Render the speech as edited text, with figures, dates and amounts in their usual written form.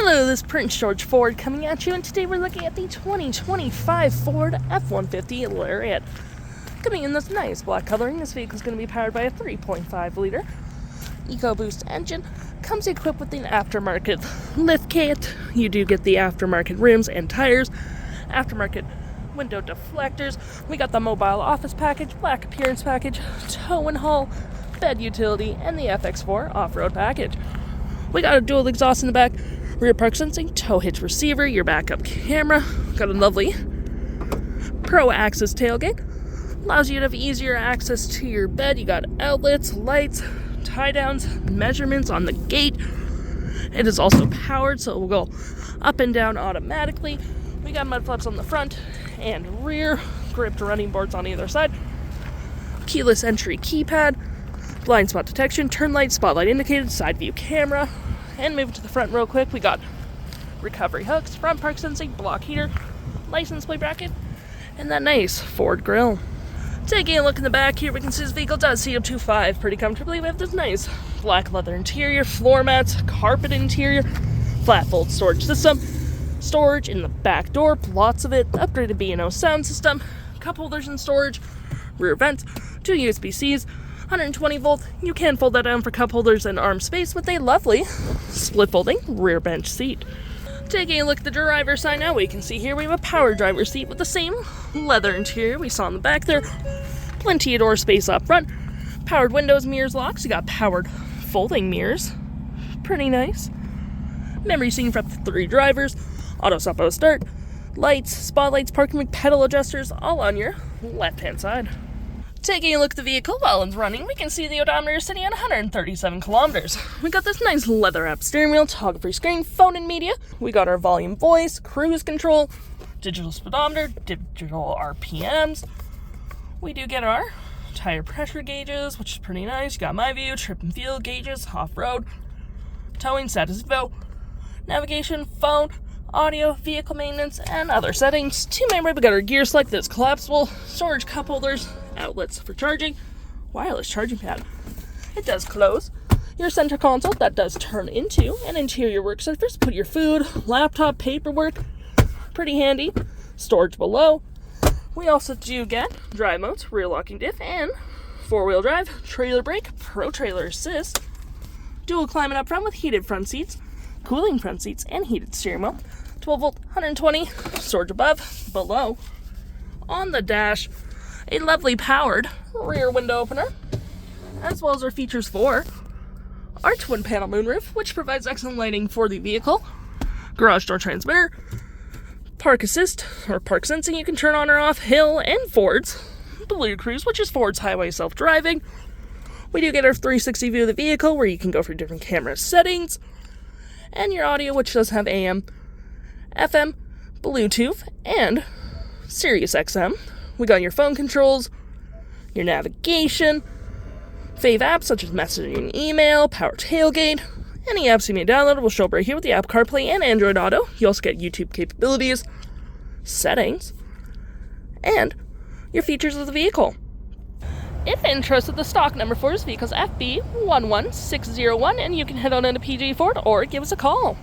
Hello, this is Prince George Ford coming at you, and today we're looking at the 2025 Ford F-150 Lariat. Coming in this nice black coloring, this vehicle is going to be powered by a 3.5 liter EcoBoost engine. Comes equipped with an aftermarket lift kit. You do get the aftermarket rims and tires, aftermarket window deflectors. We got the mobile office package, black appearance package, tow and haul, bed utility, and the FX4 Off Road Package. We got a dual exhaust in the back, rear park sensing, tow hitch receiver, your backup camera. Got a lovely Pro Access tailgate. Allows you to have easier access to your bed. You got outlets, lights, tie downs, measurements on the gate. It is also powered, so it will go up and down automatically. We got mud flaps on the front and rear, gripped running boards on either side. Keyless entry keypad, blind spot detection, turn light, spotlight indicated, side view camera. And moving to the front real quick, we got recovery hooks, front park sensing, block heater, license plate bracket, and that nice Ford grille. Taking a look in the back here, we can see this vehicle does seat up to 5 pretty comfortably. We have this nice black leather interior, floor mats, carpet interior, flat fold storage system, storage in the back door, lots of it, upgraded B&O sound system, cup holders and storage, rear vents, 2 USB-Cs, 120 volt. You can fold that down for cup holders and arm space with a lovely split folding rear bench seat. Taking a look at the driver's side now, we can see here we have a power driver's seat with the same leather interior we saw in the back there. Plenty of door space up front. Powered windows, mirrors, locks. You got powered folding mirrors. Pretty nice. Memory seating for up to 3 drivers. Auto stop, auto start. Lights, spotlights, parking brake, pedal adjusters, all on your left-hand side. Taking a look at the vehicle while it's running, we can see the odometer sitting at 137 kilometers. We got this nice leather-wrapped steering wheel, toggle-free screen, phone and media. We got our volume voice, cruise control, digital speedometer, digital RPMs. We do get our tire pressure gauges, which is pretty nice. You got my view, trip and field gauges, off-road, towing, status info, navigation, phone, audio, vehicle maintenance, and other settings. To memory, we got our gear select that's collapsible, storage cup holders, outlets for charging, wireless charging pad. It does close. Your center console, that does turn into an interior work surface. Put your food, laptop, paperwork. Pretty handy. Storage below. We also do get drive modes, rear locking diff, and 4-wheel drive, trailer brake, pro trailer assist, dual climate up front with heated front seats, cooling front seats, and heated steering wheel. 12 volt, 120, storage above, below. On the dash, a lovely powered rear window opener, as well as our features for our twin panel moonroof, which provides excellent lighting for the vehicle, garage door transmitter, park assist or park sensing you can turn on or off, hill, and Ford's BLUECRUISE, which is Ford's highway self-driving. We do get our 360 view of the vehicle where you can go for different camera settings, and your audio, which does have AM, FM, Bluetooth, and Sirius XM. We got your phone controls, your navigation, fave apps such as messaging, email, power tailgate. Any apps you may download will show up right here with the app CarPlay and Android Auto. You also get YouTube capabilities, settings, and your features of the vehicle. If interested, the stock number for this vehicle is FB11601, and you can head on into PG Ford or give us a call.